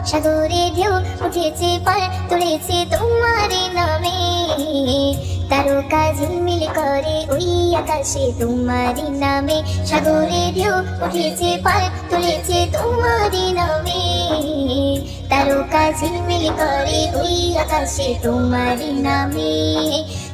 সাগরে ঢেউ উঠেছে পাল তুলেছে তোমার নামে। তারকা ঝিলমিল করে ওই আকাশে তোমার নামে। সাগরে ঢেউ উঠেছে পাল তুলেছে তোমার নামে। তারকা ঝিলমিল করে ওই আকাশে তোমার নামে।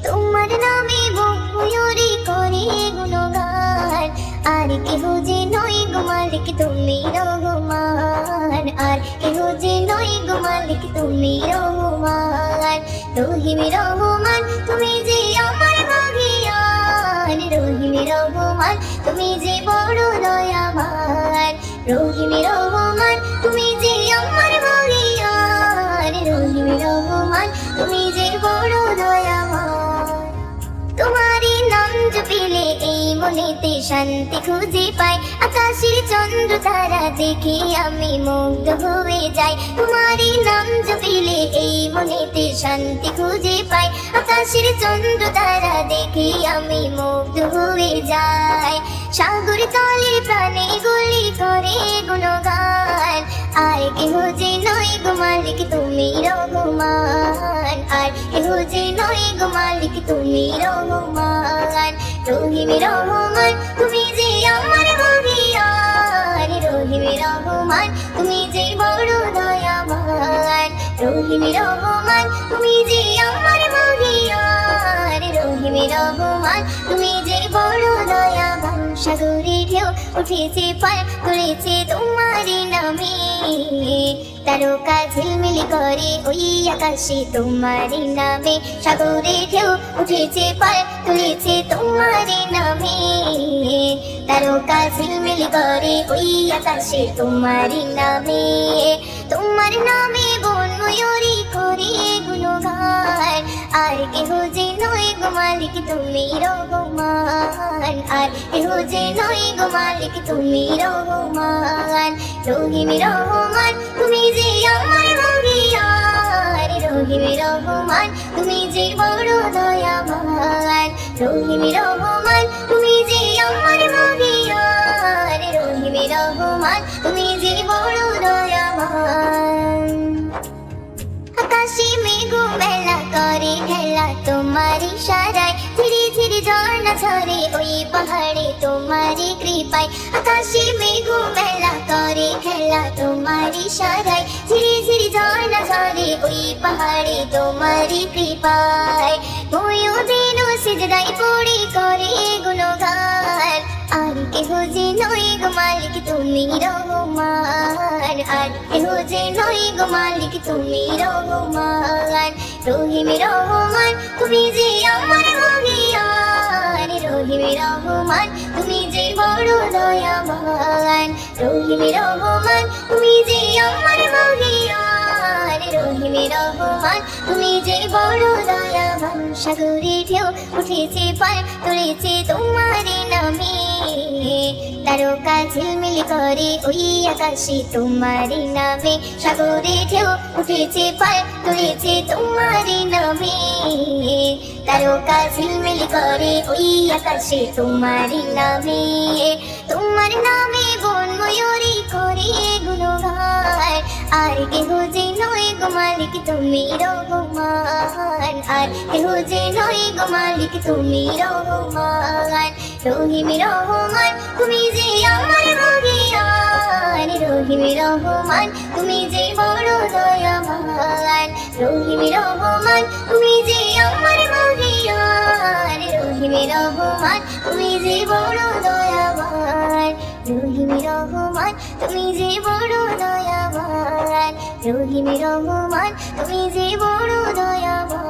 তোমার নামে ময়ূরী করে গুণগান, আর কেহ যে নয় গো মালিক তুমি রহমান। আর কেহ যে নয় গো মালিক তুমি রহমান। রহিম রহমান তুমি যে আমার ভাগিয়ান। রহিম রহমান তুমি যে বড় দয়াবান। রহিম রহমান তুমি যে আমার ভাগিয়ান। রহিম রহমান তুমি যে বড় দয়াবান। তোমারই নাম জপিলে এই মনেতে শান্তি খুঁজে পাই। আকাশের চন্দ্র তারা দেখে আমি মুগ্ধ হয়ে যাই। তোমারই নাম জপিলে এই মনেতে শান্তি খুঁজে পাই। আকাশের চন্দ্র তারা দেখে আমি মুগ্ধ হয়ে যাই। সাগর তলে প্রাণে গুলি করে গুণগান, আর কেহ যে নয় গো মালিক তুমি রহমান। আর কেহ যে নয় গো মালিক তুমি রহমান। রহিম রহমান তুমি যে আমার ভাগিয়ান। রহিম রহমান তুমি যে বড় দয়াবান। রহিম রহমান তুমি যে আমার ভাগিয়ান। রহিম রহমান তুমি যে বড় দয়াবান। সাগরে ঢেউ উঠেছে পাল তুলেছে তোমার নামে। তারকা ঝিলমিল করে ওই আকাশে তোমার নামে। সাগরে ঢেউ উঠেছে পাল তুলেছে তোমার নামে। তারকা ঝিলমিল করে ওই আকাশে তোমার নামে। তোমার নামে বন ময়ূরী করে গুণগান, আর কেহ যে নয় গো মালিক তুমি রহমান। আর কেহ যে নয় গো মালিক তুমি রহমান। রহিম রহমান তুমি যে আমার ভাগিয়ান। রহিম রহমান তুমি যে বড় দয়াবান। রহিম রহমান তুমি যে আমার ভাগিয়ান। রহিম রহমান তুমি যে বড় দয়াবান। আকাশে মেঘ মেলা করে খেলা তোমার ইশারায়। ধীরে ধীরে ঝর্ণা ঝরে ওই পাহাড়ে তোমার কৃপায়। আকাশে মেঘ মেলা করে খেলা তোমার ইশারায়। ধীরে ধীরে ঝর্ণা ঝরে ওই পাহাড়ে তোমার কৃপায়। ময়ূরীন সিজদায় পড়ে করে গুণগান, আর কেহ যে নয় গো মালিক তুমি রহমান। আর কেহ যে নয় গো মালিক তুমি রহমান। রহিম রহমান তুমি যে আমার ভাগিয়ান। রহিম রহমান তুমি যে বড় দয়াবান। রহিম রহমান তুমি যে আমার ভাগিয়ান। রহিম রহমান তুমি যে বড় দয়াবান। সাগরে ঢেউ উঠেছে পাল তুলেছে তোমার নামে। তারকা ঝিলমিল করে ওই আকাশে তোমার নামে। সাগরে ঢেউ উঠেছে পাল তুলেছে তোমার নামে। তারকা ঝিলমিল করে ওই আকাশে তোমার নামে। তোমার নামে বন ময়ূরী করে গুণগান, আর কেহ যে নয় গো মালিক তুমি রহমান। আর কেহ যে নয় গো মালিক তুমি রহমান। রহিম রহমান তুমি যে আমার ভাগিয়ান। রহিম রহমান তুমি যে বড় দয়াবান। রহিম রহমান তুমি যে আমার ভাগিয়ান। রহিম রহমান তুমি যে বড় দয়াবান। রহিম রহমান তুমি যে বড় দয়াবান। রহিম রহমান তুমি যে বড় দয়াবান।